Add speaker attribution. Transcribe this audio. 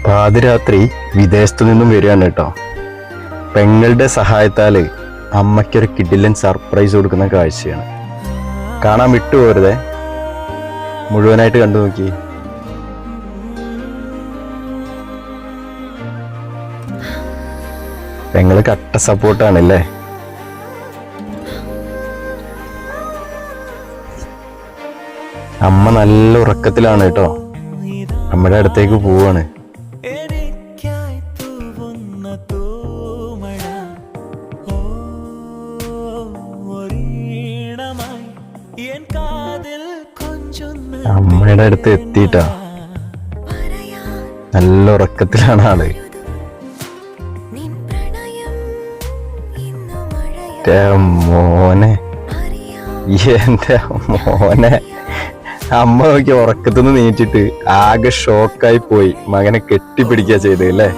Speaker 1: പാതിരാത്രി വിദേശത്തു നിന്നും വരികയാണ് കേട്ടോ. പെങ്ങളുടെ സഹായത്താല് അമ്മയ്ക്കൊരു കിടിലൻ സർപ്രൈസ് കൊടുക്കുന്ന കാഴ്ചയാണ്. കാണാൻ വിട്ടുപോരുതേ, മുഴുവനായിട്ട് കണ്ടു നോക്കി. പെങ്ങള് കട്ട സപ്പോർട്ടാണല്ലേ. അമ്മ നല്ല ഉറക്കത്തിലാണ് കേട്ടോ. അമ്മയുടെ അടുത്തേക്ക് പോവാണ്. അമ്മയുടെ അടുത്ത് എത്തിയിട്ടാ. നല്ല ഉറക്കത്തിലാണ് ആള്. മോനെ, എന്റെ മോനെ. അമ്മ നോക്കി ഉറക്കത്തുനിന്ന് നീച്ചിട്ട് ആകെ ഷോക്കായി പോയി. മകനെ കെട്ടിപ്പിടിക്കുക ചെയ്തല്ലേ.